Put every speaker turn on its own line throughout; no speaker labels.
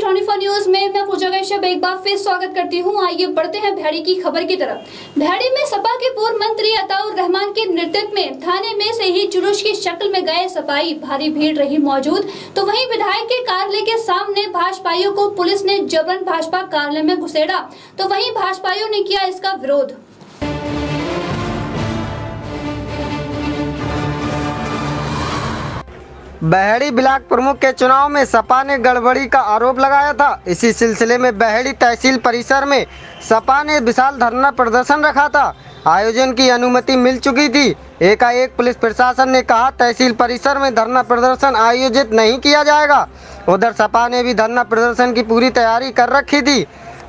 24 news में मैं पूजा कश्यप एक बार फिर स्वागत करती हूं। आइए बढ़ते हैं भैड़ी की खबर की तरफ। भैड़ी में सपा के पूर्व मंत्री अताउर रहमान के नेतृत्व में थाने में से ही जुलूस की शक्ल में गए सपाई, भारी भीड़ रही मौजूद। तो वहीं विधायक के कार्यालय के सामने भाजपाइयों को पुलिस ने जबरन भाजपा कार्यालय में घुसेड़ा, तो वहीं भाजपाइयों ने किया इसका विरोध।
बहेड़ी ब्लॉक प्रमुख के चुनाव में सपा ने गड़बड़ी का आरोप लगाया था। इसी सिलसिले में बहेड़ी तहसील परिसर में सपा ने विशाल धरना प्रदर्शन रखा था। आयोजन की अनुमति मिल चुकी थी। एकाएक पुलिस प्रशासन ने कहा तहसील परिसर में धरना प्रदर्शन आयोजित नहीं किया जाएगा। उधर सपा ने भी धरना प्रदर्शन की पूरी तैयारी कर रखी थी।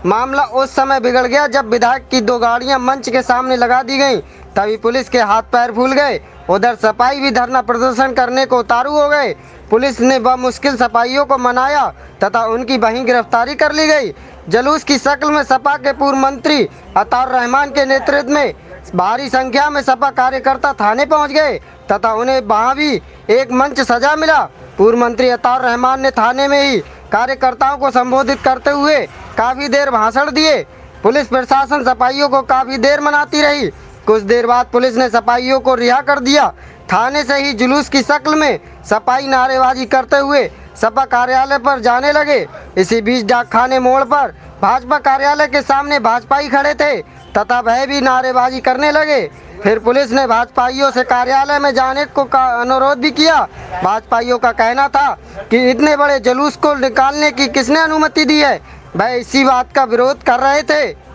मामला उस समय बिगड़ गया जब विधायक की 2 गाड़ियां मंच के सामने लगा दी गईं। तभी पुलिस के हाथ पैर फूल गए। उधर सपाई भी धरना प्रदर्शन करने को उतारू हो गए। पुलिस ने बमुश्किल सपाइयों को मनाया तथा उनकी वहीं गिरफ्तारी कर ली गई। जुलूस की शक्ल में सपा के पूर्व मंत्री अताउर रहमान के नेतृत्व में भारी संख्या में सपा कार्यकर्ता थाने पहुंच गए तथा उन्हें वहां भी एक मंच सजा मिला। पूर्व मंत्री अताउर रहमान ने थाने में ही कार्यकर्ताओं को संबोधित करते हुए काफी देर भाषण दिए। पुलिस प्रशासन सपाइयों को काफी देर मनाती रही। कुछ देर बाद पुलिस ने सपाइयों को रिहा कर दिया। थाने से ही जुलूस की शक्ल में सपाई नारेबाजी करते हुए सपा कार्यालय पर जाने लगे। इसी बीच डाकखाने मोड़ पर भाजपा कार्यालय के सामने भाजपाई खड़े थे तथा वह भी नारेबाजी करने लगे। फिर पुलिस ने भाजपाइयों से कार्यालय में जाने को अनुरोध भी किया। भाजपाइयों का कहना था कि इतने बड़े जुलूस को निकालने की किसने अनुमति दी है। वह इसी बात का विरोध कर रहे थे।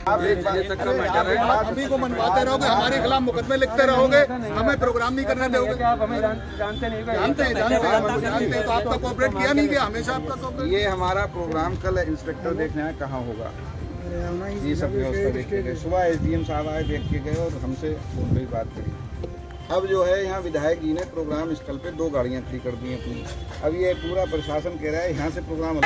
आप एक सभी को मनवाते रहोगे, हमारे खिलाफ मुकदमे लिखते रहोगे, हमें प्रोग्राम नहीं करने दोगे। जानते हैं तो आपका कोऑपरेट किया नहीं गया, हमेशा आपका कोऑपरेट।
ये हमारा प्रोग्राम कल इंस्पेक्टर देखने आए, कहाँ होगा ये सब व्यवस्था देख के गए। सुबह SDM साहब आए, देख के गए और हमसे फोन पे बात करी। अब जो है यहाँ विधायक जी ने प्रोग्राम स्थल पे 2 गाड़ियाँ खड़ी कर दी अपनी। अब ये पूरा प्रशासन कह रहा है यहाँ से प्रोग्राम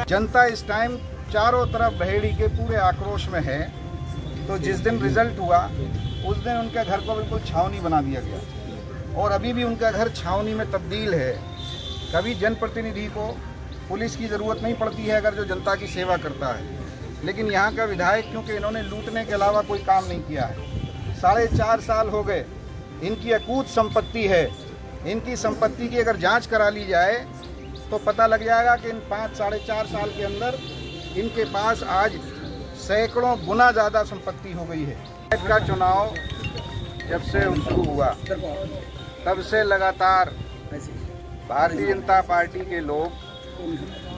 जनता इस टाइम चारों तरफ बहेड़ी के पूरे आक्रोश में है। तो जिस दिन रिजल्ट हुआ उस दिन उनके घर को बिल्कुल छावनी बना दिया गया और अभी भी उनका घर छावनी में तब्दील है। कभी जनप्रतिनिधि को पुलिस की ज़रूरत नहीं पड़ती है अगर जो जनता की सेवा करता है, लेकिन यहाँ का विधायक क्योंकि इन्होंने लूटने के अलावा कोई काम नहीं किया है। 4.5 साल हो गए, इनकी अकूत संपत्ति है। इनकी संपत्ति की अगर जांच करा ली जाए तो पता लग जाएगा कि इन 5-4.5 साल के अंदर इनके पास आज सैकड़ों गुना ज़्यादा संपत्ति हो गई है। का चुनाव जब से शुरू हुआ तब से लगातार भारतीय जनता पार्टी के लोग,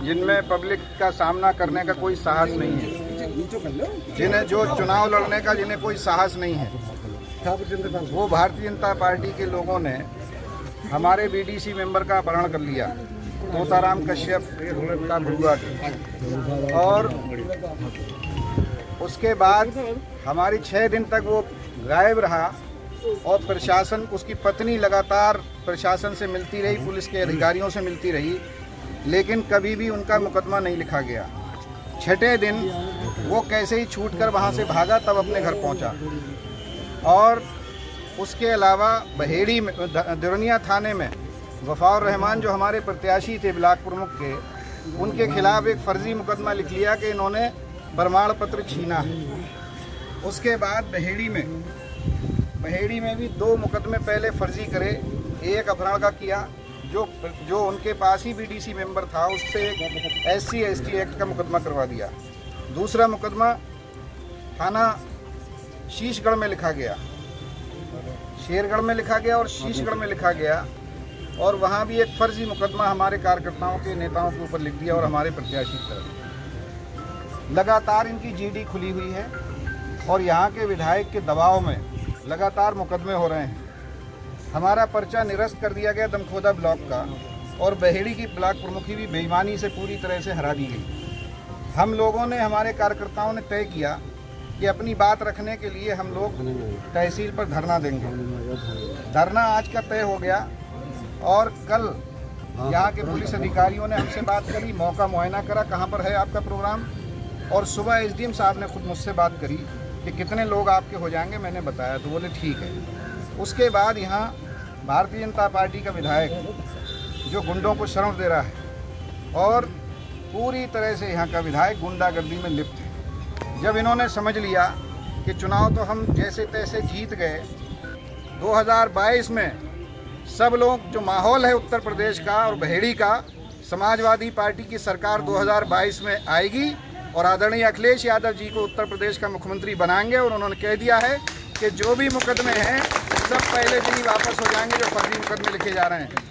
जिनमें पब्लिक का सामना करने का कोई साहस नहीं है, जिन्हें जो चुनाव लड़ने का जिन्हें कोई साहस नहीं है, वो भारतीय जनता पार्टी के लोगों ने हमारे BDC मेंबर का अपहरण कर लिया, तोताराम कश्यप का भुआ के, और उसके बाद हमारी 6 दिन तक वो गायब रहा और प्रशासन, उसकी पत्नी लगातार प्रशासन से मिलती रही, पुलिस के अधिकारियों से मिलती रही, लेकिन कभी भी उनका मुकदमा नहीं लिखा गया। 6ठे दिन वो कैसे ही छूटकर वहाँ से भागा, तब अपने घर पहुँचा। और उसके अलावा बहेड़ी में दुरनिया थाने में गफार रहमान जो हमारे प्रत्याशी थे ब्लॉक प्रमुख के, उनके खिलाफ एक फर्जी मुकदमा लिख लिया कि इन्होंने प्रमाण पत्र छीना है। उसके बाद बहेड़ी में भी 2 मुकदमे पहले फर्जी करे। एक अपहरण का किया, जो उनके पास ही BDC मेंबर था, उस पर एक SC/ST एक्ट का मुकदमा करवा दिया। दूसरा मुकदमा थाना शीशगढ़ में लिखा गया, शेरगढ़ में लिखा गया और शीशगढ़ में लिखा गया, और वहाँ भी एक फर्जी मुकदमा हमारे कार्यकर्ताओं के नेताओं के ऊपर लिख दिया और हमारे प्रत्याशी की तरफ। लगातार इनकी GD खुली हुई है और यहाँ के विधायक के दबाव में लगातार मुकदमे हो रहे हैं। हमारा पर्चा निरस्त कर दिया गया दमखोदा ब्लॉक का, और बहेड़ी की ब्लॉक प्रमुखी भी बेईमानी से पूरी तरह से हरा दी गई। हम लोगों ने, हमारे कार्यकर्ताओं ने तय किया कि अपनी बात रखने के लिए हम लोग तहसील पर धरना देंगे। धरना आज का तय हो गया और कल यहाँ के पुलिस अधिकारियों ने हमसे बात करी, मौका मुआयना करा कहाँ पर है आपका प्रोग्राम, और सुबह एसडीएम साहब ने खुद मुझसे बात करी कि कितने लोग आपके हो जाएंगे। मैंने बताया तो बोले ठीक है। उसके बाद यहाँ भारतीय जनता पार्टी का विधायक जो गुंडों को शरण दे रहा है और पूरी तरह से यहाँ का विधायक गुंडागर्दी में लिप्त है। जब इन्होंने समझ लिया कि चुनाव तो हम जैसे तैसे जीत गए, 2022 में सब लोग जो माहौल है उत्तर प्रदेश का और बहेड़ी का, समाजवादी पार्टी की सरकार 2022 में आएगी और आदरणीय अखिलेश यादव जी को उत्तर प्रदेश का मुख्यमंत्री बनाएंगे। और उन्होंने कह दिया है कि जो भी मुकदमे हैं सब पहले से ही वापस हो जाएंगे जो फर्जी मुकदमे लिखे जा रहे हैं।